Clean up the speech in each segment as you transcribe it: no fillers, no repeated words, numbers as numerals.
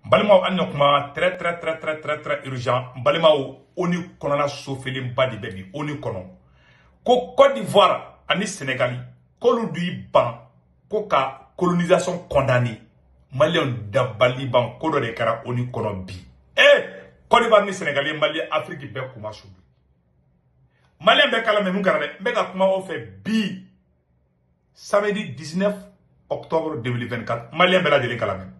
Balima anyokuma très urgent. Balima oni konana sofeli mbadi bebi oni kono. Ko Côte d'Ivoire ani Sénégal kolu du ban ko ka colonisation condamnée. Malien dabali ban kodo de kara oni kono bi. Côte d'Ivoire ni Sénégal Mali Afrique be kuma subi. Malien be kala menu kara de be ka kuma o fait bi samedi 19 octobre 2024. Malien be la de kala men.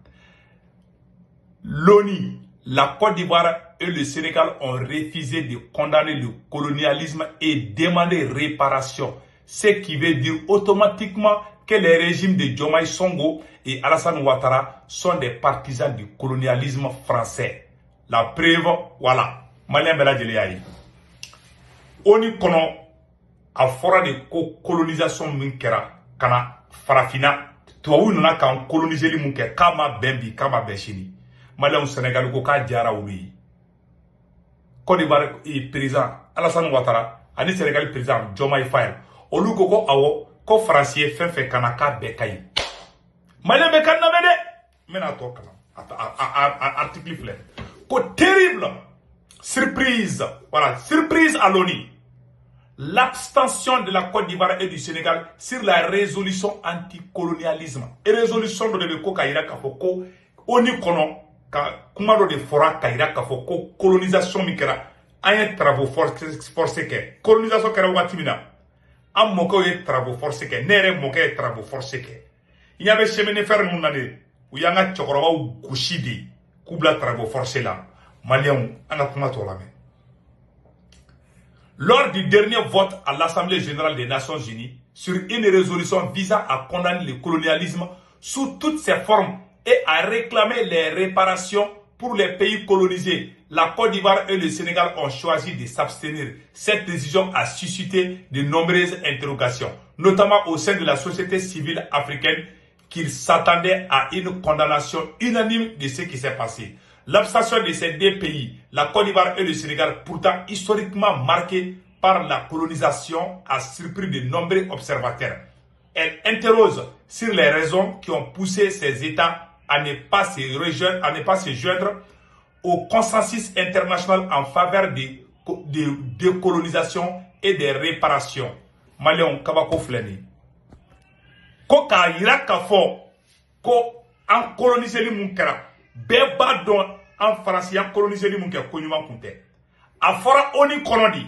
L'ONU, la Côte d'Ivoire et le Sénégal ont refusé de condamner le colonialisme et demander réparation. Ce qui veut dire automatiquement que les régimes de Diomaye Songo et Alassane Ouattara sont des partisans du colonialisme français. La preuve, voilà. Malien Bela Djeliaï. ONU kono a fora de colonisation minkera kana farafina. Tuaou nana kan coloniser li munke kama bembi kama beshini. Malien Sénégal ko ka diara oui. Côte d'Ivoire président Alassane Ouattara ani Sénégal président Diomaye Faye olu ko awo ko français fait kanaka bekay. Malien be kan na mede mena to kala article fleur. Ko terrible surprise, voilà, surprise à l'ONU. L'abstention de la Côte d'Ivoire et du Sénégal sur la résolution anticolonialisme. Et résolution de l'Eko Kaira Kafoko, ONU kono ka kumado de fora Kaira Kafoko, colonisation mikera, un travaux forcés ke. Colonisation kera watimina. Am moko ye travaux forcés ke, nere moko ye travaux forcés ke. Il y avait chemin de fer mounane, où y a un tchokoroba ou kushidi, kubla travaux forcés là. Malien, on a comment la main. Lors du dernier vote à l'Assemblée générale des Nations Unies sur une résolution visant à condamner le colonialisme sous toutes ses formes et à réclamer les réparations pour les pays colonisés, la Côte d'Ivoire et le Sénégal ont choisi de s'abstenir. Cette décision a suscité de nombreuses interrogations, notamment au sein de la société civile africaine, qui s'attendait à une condamnation unanime de ce qui s'est passé. L'abstention de ces deux pays, la Côte d'Ivoire et le Sénégal, pourtant historiquement marqués par la colonisation, a surpris de nombreux observateurs. Elle interroge sur les raisons qui ont poussé ces États à ne pas se joindre au consensus international en faveur de décolonisation et des réparations. Malion Kabako Fleni. Ko ka yira ka fo ko an coloniser li mun kɛra bɛɛ b'a dɔn an faransiya coloniser li mun kɛ ko ɲuman kun tɛ a fɔra ONU kɔnɔ di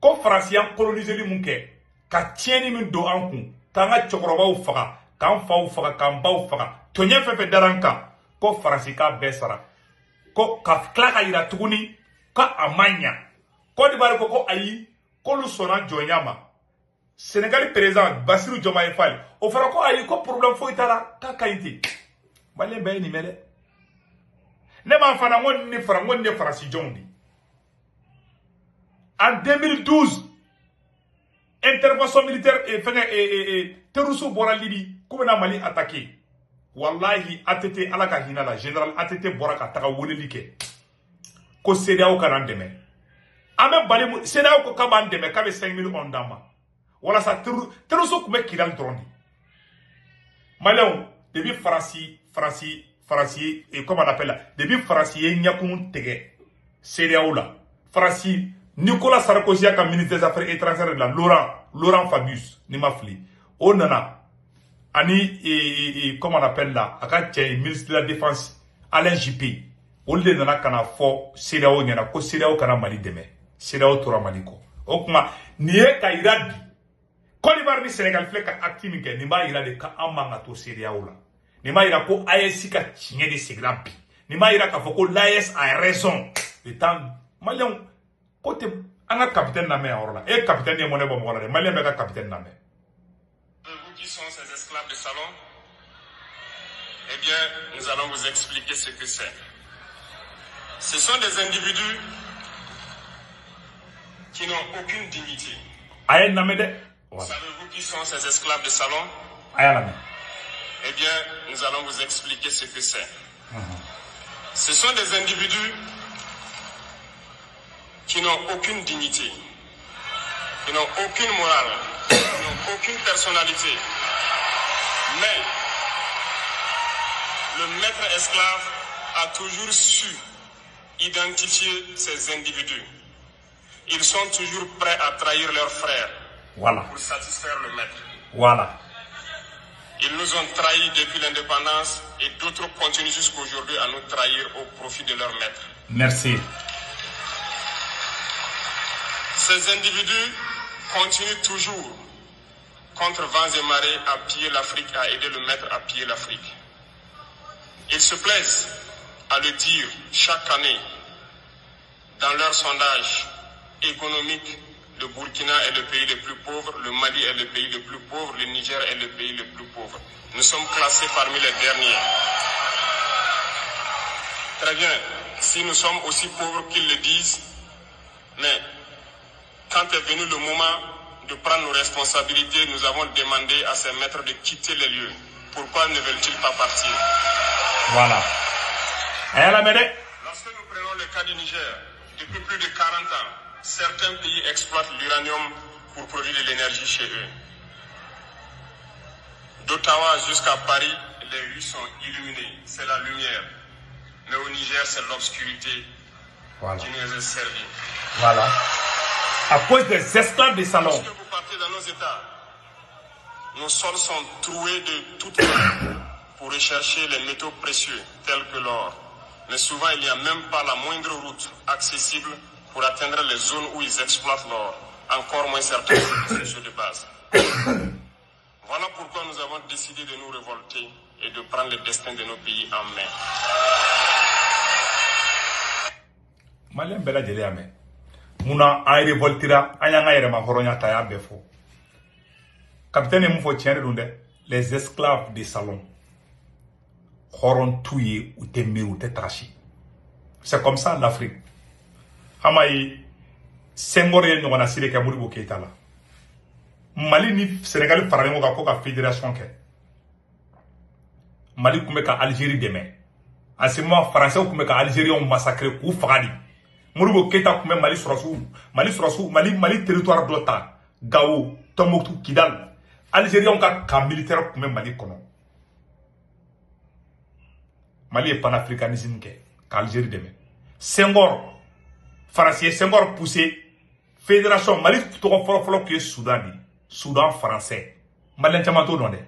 ko faransiya coloniser li mun kɛ ka tiɲɛni min don an kun k'an ka cɛkɔrɔbaw faga k'an faw faga k'an baw faga tɔɲɛ fɛn fɛn dara an kan ko faransi k'a bɛɛ sara ko ka tila ka yira tuguni ko a ma ɲa Côte d'Ivoire ko ayi k'olu sɔnna jɔnya ma Sénégal président Bassirou Diomaye Faye o fara ko ayi ko problème foyi tara ka kayiti Malien be ni mele ne ma fana ngon ni farasi jondi en 2012 intervention militaire et terrorisme bora Libye kuma Mali attaqué wallahi ATT ala ka hina la général ATT bora ka taga woleli ke ko CEDEAO kana deme ame bali CEDEAO ko kaba ndeme ka be 5 000 ondama wala sa terrorisme kuma kidal drondi Malien depuis Franci et comment on appelle là depuis Franci et Nyakoun Tege CEDEAO là Franci Nicolas Sarkozy comme ministre des Affaires étrangères de la Laurent Fabius ni mafli on nana ani comment on appelle là aka ministre de la défense Alain Juppé on le nana kana fo CEDEAO nyana ko CEDEAO kana Mali deme CEDEAO tora Mali ko o kuma ni e ka iradi Côte d'Ivoire ni Sénégal flek ka active ke ni ba irade ka amanga to CEDEAO là ni ma ira ko AES ka tiɲɛ de segira bi ni ma ira ka fɔ ko l'AES a raison le temps malien ko te an ka capitaine na mɛ yɔrɔ la e capitaine ye mɔnɛ bɔ mɔgɔ la dɛ malien bɛ ka capitaine na mɛ. Vous qui sont ces esclaves de salon, eh bien, nous allons vous expliquer ce que c'est. Ce sont des individus qui n'ont aucune dignité. Aye na mɛ dɛ. Savez-vous qui sont ces esclaves de salon? Aye la mɛ. Eh bien, nous allons vous expliquer ce que c'est. Ce sont des individus qui n'ont aucune dignité, qui n'ont aucune morale, qui n'ont aucune personnalité. Mais le maître esclave a toujours su identifier ces individus. Ils sont toujours prêts à trahir leurs frères pour satisfaire le maître. Voilà. Ils nous ont trahis depuis l'indépendance et d'autres continuent jusqu'aujourd'hui à nous trahir au profit de leur maître. Merci. Ces individus continuent toujours, contre vents et marées, à piller l'Afrique, à aider le maître à piller l'Afrique. Ils se plaisent à le dire chaque année dans leurs sondages économiques. Le Burkina est le pays le plus pauvre, le Mali est le pays le plus pauvre, le Niger est le pays le plus pauvre. Nous sommes classés parmi les derniers. Très bien, si nous sommes aussi pauvres qu'ils le disent, mais quand est venu le moment de prendre nos responsabilités, nous avons demandé à ces maîtres de quitter les lieux. Pourquoi ne veulent-ils pas partir? Voilà. Lorsque nous prenons le cas du Niger, depuis plus de 40 ans, certains pays exploitent l'uranium pour produire de l'énergie chez eux. D'Ottawa jusqu'à Paris, les rues sont illuminées, c'est la lumière. Mais au Niger, c'est l'obscurité qui nous est servie. Voilà. À cause des esclaves des salons. Lorsque vous partez dans nos États, nos sols sont troués de toutes parts pour rechercher les métaux précieux tels que l'or. Mais souvent, il n'y a même pas la moindre route accessible pour atteindre les zones où ils exploitent l'or, encore moins certains précieux de base. Voilà pourquoi nous avons décidé de nous révolter et de prendre le destin de nos pays en main. Malien bela jeli ame. Muna ay révoltera ayanga yere ma horonya taya befo. Capitaine mufo tienre dunde les esclaves des salons. Horon touye ou te miru te trashi. C'est comme ça l'Afrique. Hamayi Senghor ye ɲɔgɔnna sire kɛ Modibo Keita la. Mali ni Sénégal faralen ɲɔgɔn kan ko ka fédération kɛ. Mali tun bɛ ka Algérie dɛmɛ. En ce moment français tun bɛ ka Algériens massacrer k'u faga de. Modibo Keita tun bɛ Mali territoire dɔ ta. Gao, Tombouctou, Kidal. Algériens ka camp militaire tun bɛ Mali kɔnɔ. Mali ye panafricanisme kɛ ka Algérie dɛmɛ. Senghor Français, Senghor poussé fédération Mali tɔgɔ fɔlɔ qui est Soudan de. Soudan français. Malien caman t'o dɔn dɛ.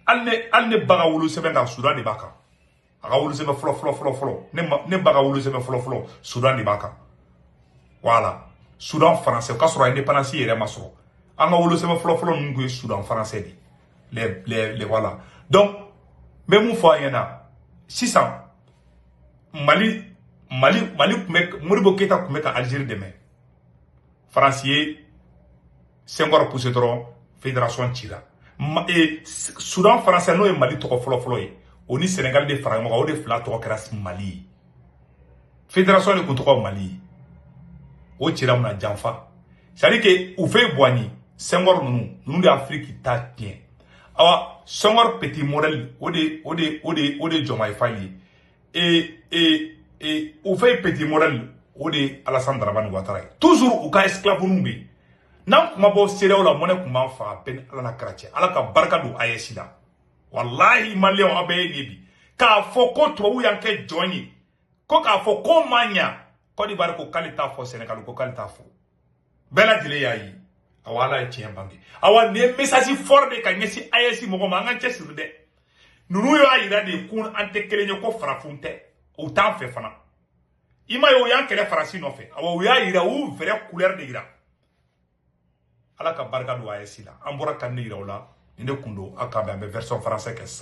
Hali ne ba ka wolo sɛbɛn kan Soudan de b'a kan. A ka wolo sɛbɛn fɔlɔ. Ne ba ka wolo sɛbɛn fɔlɔ Soudan de b'a kan. Voilà. Soudan français. O ka sɔrɔ indépendance yɛrɛ ma sɔrɔ. An ka wolo sɛbɛn fɔlɔ ninnu tun ye Soudan français de. Les voilà. Donc, n bɛ mun fɔ a ɲɛna sisan Mali Modibo Keita tun bɛ ka Algérie dɛmɛ. France ye Senghor poussé dɔrɔn fédération cira. Soudan français n'o ye Mali tɔgɔ fɔlɔ ye. O ni Sénégal de fara ɲɔgɔn kan o de fila tɔgɔ kɛra Mali ye. Fédération de kun tɔgɔ Mali ye. O cira mun na janfa. C'est-à-dire que u fɛ Boigny Senghor ninnu de Afrique ta tiɲɛ. Awa Senghor petit modèle o de Diomaye Faye ye. U fɛ petit modèle o de Alassane Dramane Ouattara ye. Toujours u ka esclave ninnu bɛ yen. N'an kuma bɔ CEDEAO la monnaie kun b'an faga peine Ala na kɛra cɛ. Ala ka barika don AES la. Wallahi maliyɛnw aw bɛɛ ye nin bi. K'a fɔ ko tubabu y'an kɛ jɔn ye. Ko k'a fɔ ko ma ɲa. Côte d'Ivoire ko k'ale t'a fɔ Sénégal ko k'ale t'a fɔ. Bɛɛ lajɛlen y'a ye. Awa Ala ye tiɲɛ bange. Awa nin ye message fort de ka ɲɛsin AES mɔgɔ ma. An ka cɛsiri dɛ. Ninnu y'a yira de ko an tɛ kelen ye ko farafinw tɛ. O t'an fɛ fana. I ma ye o y'an kɛlɛ Faransi nɔfɛ. Awa o y'a yira o vrai couleur de yira. Ala ka barika don AES la. An bɔra ka ne yira o la. Ni ne kun don a ka bɛn an bɛ version français kɛ sisan.